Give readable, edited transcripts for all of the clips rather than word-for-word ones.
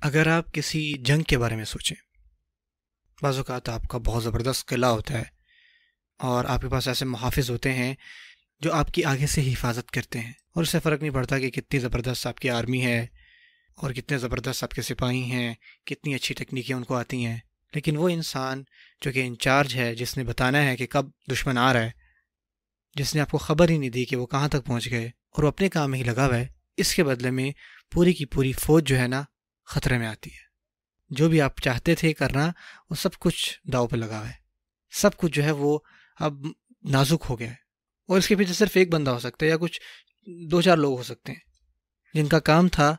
اگر آپ کسی جنگ کے بارے میں سوچیں، بعض اوقات آپ کا بہت زبردست قلعہ ہوتا ہے اور آپ کے پاس ایسے محافظ ہوتے ہیں جو آپ کی آگے سے ہی حفاظت کرتے ہیں، اور اس سے فرق نہیں پڑتا کہ کتنی زبردست آپ کی آرمی ہے اور کتنے زبردست آپ کے سپاہی ہیں، کتنی اچھی تکنیکیں ان کو آتی ہیں، لیکن وہ انسان جو کہ انچارج ہے، جس نے بتانا ہے کہ کب دشمن آ رہا ہے، جس نے آپ کو خبر ہی نہیں دی کہ وہ کہاں تک پہنچ گئے، اور وہ اپنے کام میں ہی لگا ہوا ہے، اس کے بدلے میں پوری کی پوری فوج جو ہے نا خطرے میں آتی ہے۔ جو بھی آپ چاہتے تھے کرنا وہ سب کچھ داؤ پہ لگا ہوا ہے، سب کچھ جو ہے وہ اب نازک ہو گیا ہے، اور اس کے پیچھے صرف ایک بندہ ہو سکتا ہے یا کچھ دو چار لوگ ہو سکتے ہیں جن کا کام تھا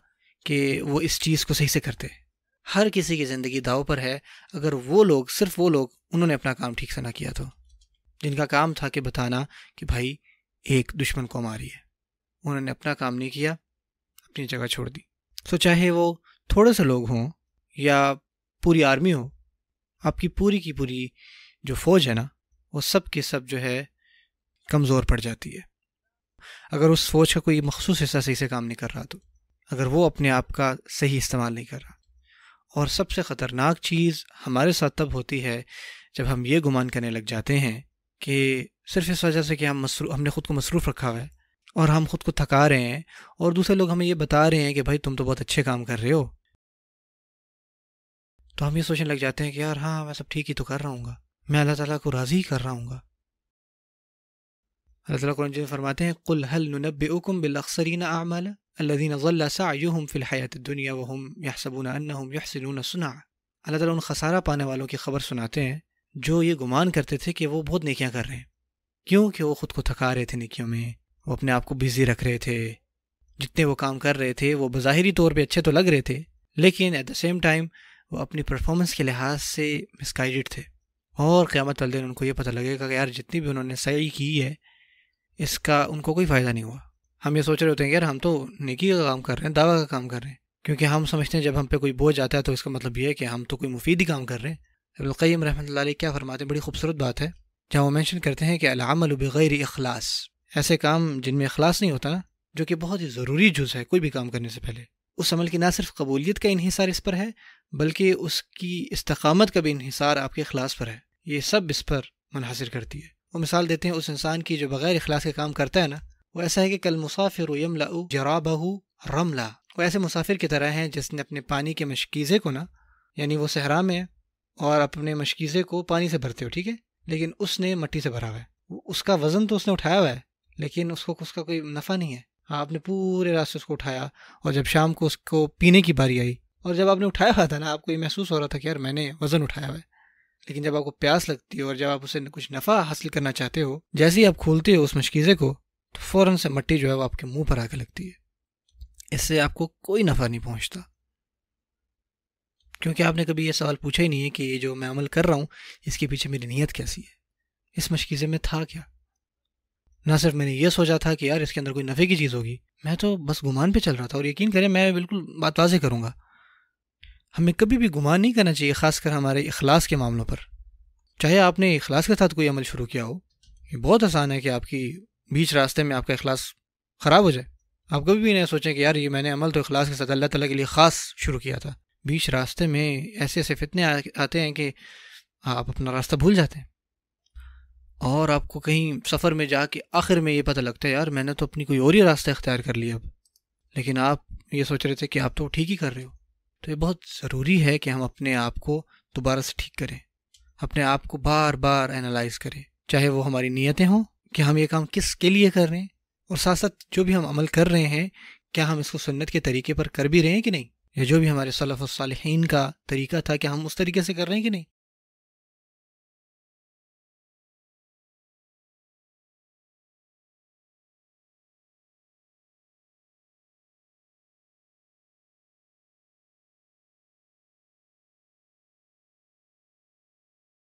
کہ وہ اس چیز کو صحیح سے کرتے۔ ہر کسی کی زندگی داؤ پر ہے اگر وہ لوگ، صرف وہ لوگ، انہوں نے اپنا کام ٹھیک سے نہ کیا تو، جن کا کام تھا کہ بتانا کہ بھائی ایک دشمن کو ماری ہے، انہوں نے اپنا کام نہیں کیا، اپنی جگہ چھوڑ دی۔ تو چاہے وہ تھوڑے سے لوگ ہوں یا پوری آرمی ہو، آپ کی پوری جو فوج ہے نا وہ سب کے سب جو ہے کمزور پڑ جاتی ہے اگر اس فوج کا کوئی مخصوص حصہ صحیح سے کام نہیں کر رہا، تو اگر وہ اپنے آپ کا صحیح استعمال نہیں کر رہا۔ اور سب سے خطرناک چیز ہمارے ساتھ تب ہوتی ہے جب ہم یہ گمان کرنے لگ جاتے ہیں کہ صرف اس وجہ سے کہ ہم نے خود کو مصروف رکھا ہوا ہے اور ہم خود کو تھکا رہے ہیں، اور دوسرے لوگ ہمیں یہ بتا رہے ہیں کہ بھائی تم تو بہت اچھے کام کر رہے ہو، تو ہم یہ سوچنے لگ جاتے ہیں کہ یار ہاں میں سب ٹھیک ہی تو کر رہا ہوں گا، میں اللہ تعالیٰ کو راضی کر رہا ہوں گا۔ اللہ تعالیٰ قرآن میں فرماتے ہیں قُلْ هَلْ نُنَبِّئُكُمْ بِالْأَخْسَرِينَ أَعْمَالًا الَّذِينَ ضَلَّ سَعْيُهُمْ فِي الْحَيَاةِ الدُّنْيَا وَهُمْ يَحْسَبُونَ أَنَّهُمْ يُحْسِنُونَ صُنْعًا۔ اللہ تعالیٰ ان خسارہ پانے والوں کی خبر سناتے ہیں جو یہ گمان کرتے تھے کہ وہ بہت نیکیاں کر رہے ہیں، کیونکہ وہ خود کو تھکا رہے تھے نیکیوں میں، وہ اپنے آپ کو بزی رکھ رہے تھے، جتنے وہ کام کر رہے تھے وہ بظاہری طور پہ اچھے تو لگ رہے تھے، لیکن ایٹ دا سیم ٹائم وہ اپنی پرفارمنس کے لحاظ سے مس گائیڈڈ تھے، اور قیامت والے دن ان کو یہ پتہ لگے گا کہ یار جتنی بھی انہوں نے سعی کی ہے اس کا ان کو کوئی فائدہ نہیں ہوا۔ ہم یہ سوچ رہے ہوتے ہیں کہ یار ہم تو نیکی کا کام کر رہے ہیں، دعویٰ کا کام کر رہے ہیں، کیونکہ ہم سمجھتے ہیں جب ہم پہ کوئی بوجھ آتا ہے تو اس کا مطلب یہ ہے کہ ہم تو کوئی مفید ہی کام کر رہے ہیں۔ ابن القیم رحمۃ اللہ علیہ کیا فرماتے ہیں، بڑی خوبصورت بات ہے، جہاں وہ مینشن کرتے ہیں کہ العمل بغیر اخلاص، ایسے کام جن میں اخلاص نہیں ہوتا نا، جو کہ بہت ہی ضروری جز ہے کوئی بھی کام کرنے سے پہلے، اس عمل کی نہ صرف قبولیت کا انحصار اس پر ہے بلکہ اس کی استقامت کا بھی انحصار آپ کے اخلاص پر ہے، یہ سب اس پر منحصر کرتی ہے۔ وہ مثال دیتے ہیں اس انسان کی جو بغیر اخلاص کے کام کرتا ہے نا، وہ ایسا ہے کہ کل مسافر یملأ جرابہ رملا، وہ ایسے مسافر کی طرح ہیں جس نے اپنے پانی کے مشکیزے کو نا، یعنی وہ صحرا میں اور اپنے مشکیزے کو پانی سے بھرتے ہو، ٹھیک ہے، لیکن اس نے مٹی سے بھرا ہوا ہے، اس کا وزن تو اس نے اٹھایا ہوا ہے لیکن اس کا کوئی نفع نہیں ہے۔ آپ نے پورے راستے اس کو اٹھایا، اور جب شام کو اس کو پینے کی باری آئی، اور جب آپ نے اٹھایا ہوا تھا نا، آپ کو یہ محسوس ہو رہا تھا کہ یار میں نے وزن اٹھایا ہوا ہے، لیکن جب آپ کو پیاس لگتی ہے اور جب آپ اسے کچھ نفع حاصل کرنا چاہتے ہو، جیسے ہی آپ کھولتے ہو اس مشکیزے کو تو فوراً سے مٹی جو ہے وہ آپ کے منہ پر آ کے لگتی ہے، اس سے آپ کو کوئی نفع نہیں پہنچتا، کیونکہ آپ نے کبھی یہ سوال پوچھا ہی نہیں ہے کہ یہ جو میں عمل کر رہا ہوں اس کے پیچھے میری نیت کیسی ہے، اس مشکیزے میں تھا کیا۔ نہ صرف میں نے یہ سوچا تھا کہ یار اس کے اندر کوئی نفع کی چیز ہوگی، میں تو بس گمان پہ چل رہا تھا، اور یقین کریں میں بالکل بات واضح کروں گا، ہمیں کبھی بھی گمان نہیں کرنا چاہیے، خاص کر ہمارے اخلاص کے معاملوں پر۔ چاہے آپ نے اخلاص کے ساتھ کوئی عمل شروع کیا ہو، یہ بہت آسان ہے کہ آپ کی بیچ راستے میں آپ کا اخلاص خراب ہو جائے۔ آپ کبھی بھی نہیں سوچیں کہ یار یہ میں نے عمل تو اخلاص کے ساتھ اللہ تعالیٰ کے لیے خاص شروع کیا تھا، بیچ راستے میں ایسے ایسے فتنے آتے ہیں کہ آپ اپنا راستہ بھول جاتے ہیں، اور آپ کو کہیں سفر میں جا کے آخر میں یہ پتہ لگتا ہے یار میں نے تو اپنی کوئی اور ہی راستہ اختیار کر لیا اب، لیکن آپ یہ سوچ رہے تھے کہ آپ تو ٹھیک ہی کر رہے ہو۔ تو یہ بہت ضروری ہے کہ ہم اپنے آپ کو دوبارہ سے ٹھیک کریں، اپنے آپ کو بار بار اینالائز کریں، چاہے وہ ہماری نیتیں ہوں کہ ہم یہ کام کس کے لیے کر رہے ہیں، اور ساتھ ساتھ جو بھی ہم عمل کر رہے ہیں کیا ہم اس کو سنت کے طریقے پر کر بھی رہے ہیں کہ نہیں، یا جو بھی ہمارے سلف الصالحین کا طریقہ تھا کیا ہم اس طریقے سے کر رہے ہیں کہ نہیں۔